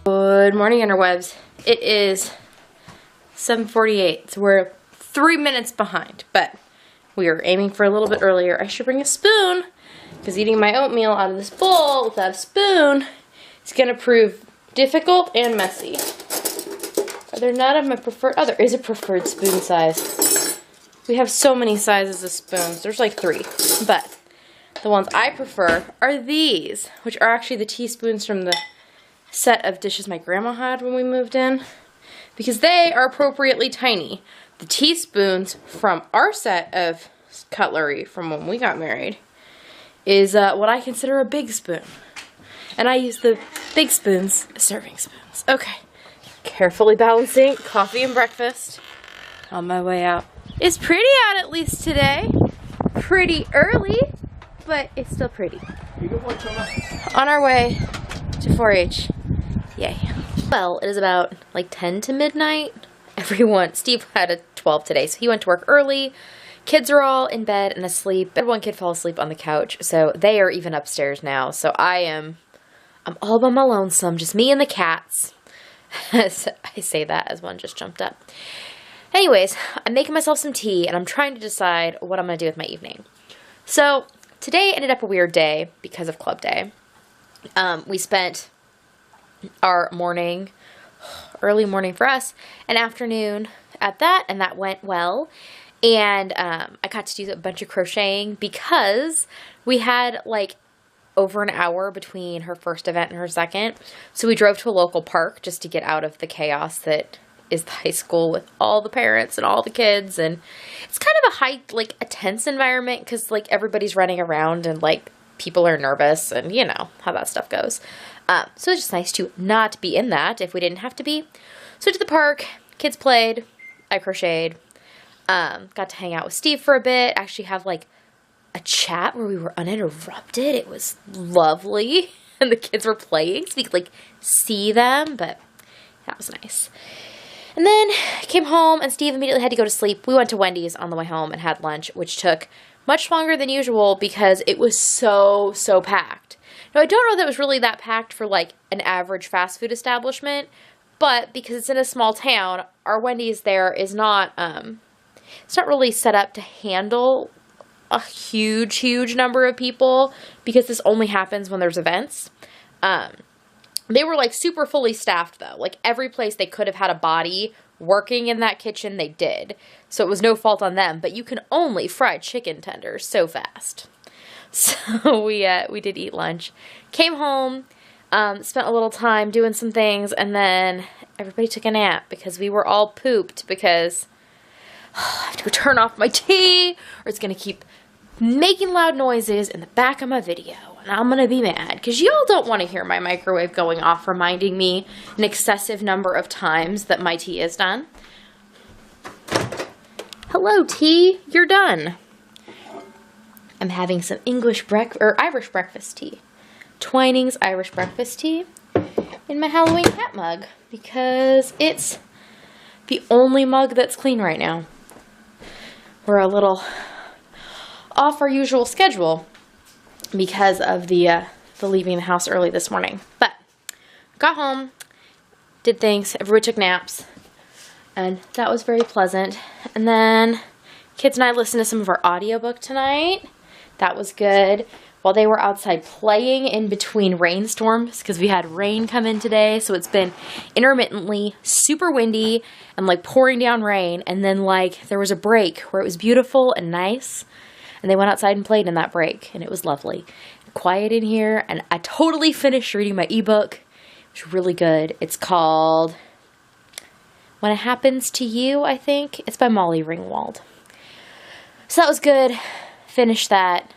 Good morning, Interwebs. It is 7:48, so we're 3 minutes behind, but we are aiming for a little bit earlier. I should bring a spoon, because eating my oatmeal out of this bowl without a spoon is going to prove difficult and messy. Are there none of my preferred? Oh, there is a preferred spoon size. We have so many sizes of spoons. There's like 3, but the ones I prefer are these, which are actually the teaspoons from the set of dishes my grandma had when we moved in, because they are appropriately tiny. The teaspoons from our set of cutlery from when we got married is what I consider a big spoon, and I use the big spoons as serving spoons. Okay, carefully balancing coffee and breakfast on my way out. It's pretty out at least today. Pretty early, but it's still pretty. On our way to 4-H. Yay. Well, it is about like 10 to midnight. Steve had a 12 today, so he went to work early. Kids are all in bed and asleep. One kid fell asleep on the couch, so they are even upstairs now. So I'm all by my lonesome, just me and the cats. I say that as one just jumped up. Anyways, I'm making myself some tea, and I'm trying to decide what I'm going to do with my evening. So today ended up a weird day because of club day. We spent our morning, early morning for us, an afternoon at that, and that went well. And I got to do a bunch of crocheting because we had like over an hour between her first event and her second. So we drove to a local park just to get out of the chaos that is the high school with all the parents and all the kids. And it's kind of a tense environment because like everybody's running around and like people are nervous, and you know how that stuff goes. So it's just nice to not be in that if we didn't have to be. So to the park, kids played, I crocheted, got to hang out with Steve for a bit, actually have like a chat where we were uninterrupted. It was lovely, and the kids were playing so we could like see them, but that was nice. And then came home, and Steve immediately had to go to sleep. We went to Wendy's on the way home and had lunch, which took much longer than usual because it was so packed. Now, I don't know that it was really that packed for like an average fast food establishment, but because it's in a small town, our Wendy's there is not, it's not really set up to handle a huge number of people because this only happens when there's events. They were like super fully staffed though. Like every place they could have had a body working in that kitchen, they did. So it was no fault on them, but you can only fry chicken tenders so fast. So we did eat lunch, came home, spent a little time doing some things, and then everybody took a nap because we were all pooped because I have to go turn off my tea or it's going to keep making loud noises in the back of my video, and I'm going to be mad because y'all don't want to hear my microwave going off reminding me an excessive number of times that my tea is done. Hello, tea. You're done. I'm having some Irish breakfast tea. Twinings Irish breakfast tea in my Halloween cat mug because it's the only mug that's clean right now. We're a little off our usual schedule because of the leaving the house early this morning. But got home, did things, everybody took naps, and that was very pleasant. And then kids and I listened to some of our audiobook tonight. That was good. While they were outside playing in between rainstorms, because we had rain come in today, so it's been intermittently super windy and like pouring down rain, and then like there was a break where it was beautiful and nice, and they went outside and played in that break, and it was lovely. Quiet in here, and I totally finished reading my ebook. It was really good. It's called When It Happens to You, I think. It's by Molly Ringwald. So that was good. Finished that.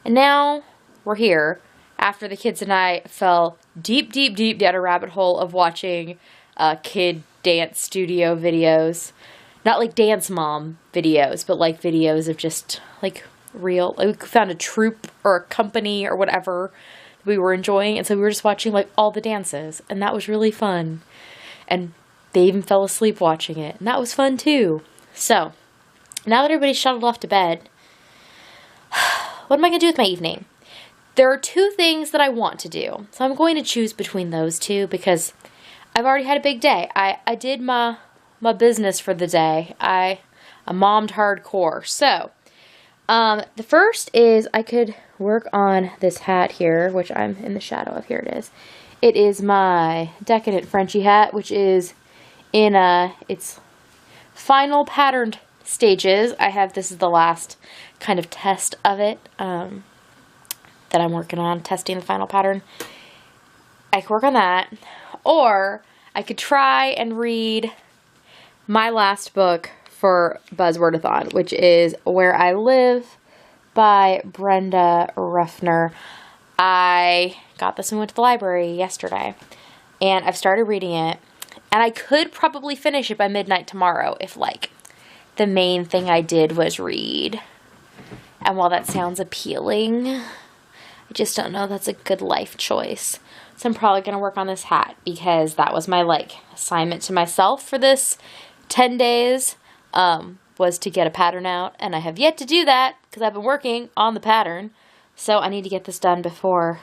And now we're here after the kids and I fell deep down a rabbit hole of watching kid dance studio videos. Not like Dance Mom videos, but like videos of just like real, like we found a troupe or a company or whatever we were enjoying, and so we were just watching like all the dances, and that was really fun. And they even fell asleep watching it, and that was fun too. So now that everybody's shuttled off to bed, what am I going to do with my evening? there are two things that I want to do. So I'm going to choose between those two because I've already had a big day. I did my business for the day. I mommed hardcore. So, the first is I could work on this hat here, which I'm in the shadow of. Here it is. It is my Decadent Frenchie hat, which is in its final patterned stages. this is the last kind of test of it that I'm working on, testing the final pattern. I could work on that, or I could try and read my last book for Buzzwordathon, which is Where I Live by Brenda Ruffner. I got this and went to the library yesterday, and I've started reading it, and I could probably finish it by midnight tomorrow if, like, the main thing I did was read. And while that sounds appealing, I just don't know that's a good life choice. So I'm probably going to work on this hat because that was my, like, assignment to myself for this 10 days, was to get a pattern out. And I have yet to do that because I've been working on the pattern. So I need to get this done before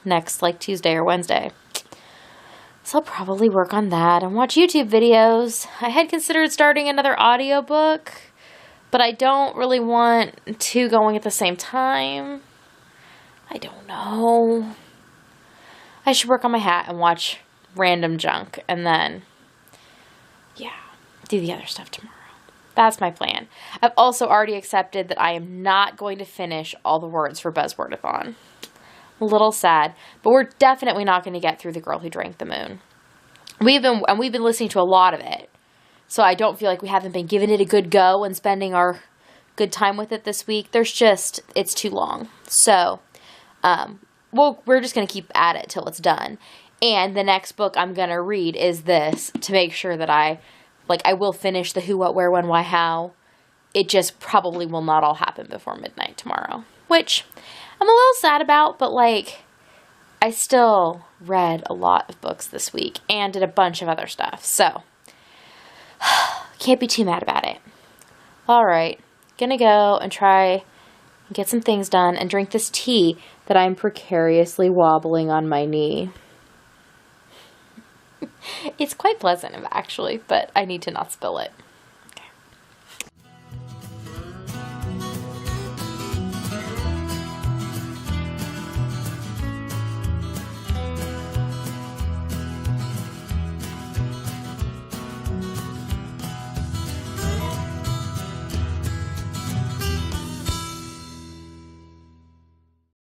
next, like, Tuesday or Wednesday. So I'll probably work on that and watch YouTube videos. I had considered starting another audiobook, but I don't really want two going at the same time. I don't know. I should work on my hat and watch random junk and then, yeah, do the other stuff tomorrow. That's my plan. I've also already accepted that I am not going to finish all the words for Buzzwordathon. A little sad, but we're definitely not going to get through The Girl Who Drank the Moon. We've been listening to a lot of it, so I don't feel like we haven't been giving it a good go and spending our good time with it this week. It's too long. So, we're just going to keep at it till it's done. And the next book I'm going to read is this to make sure that I will finish the Who, What, Where, When, Why, How. It just probably will not all happen before midnight tomorrow, which I'm a little sad about, but, like, I still read a lot of books this week and did a bunch of other stuff, so can't be too mad about it. Alright, gonna go and try and get some things done and drink this tea that I'm precariously wobbling on my knee. It's quite pleasant, actually, but I need to not spill it.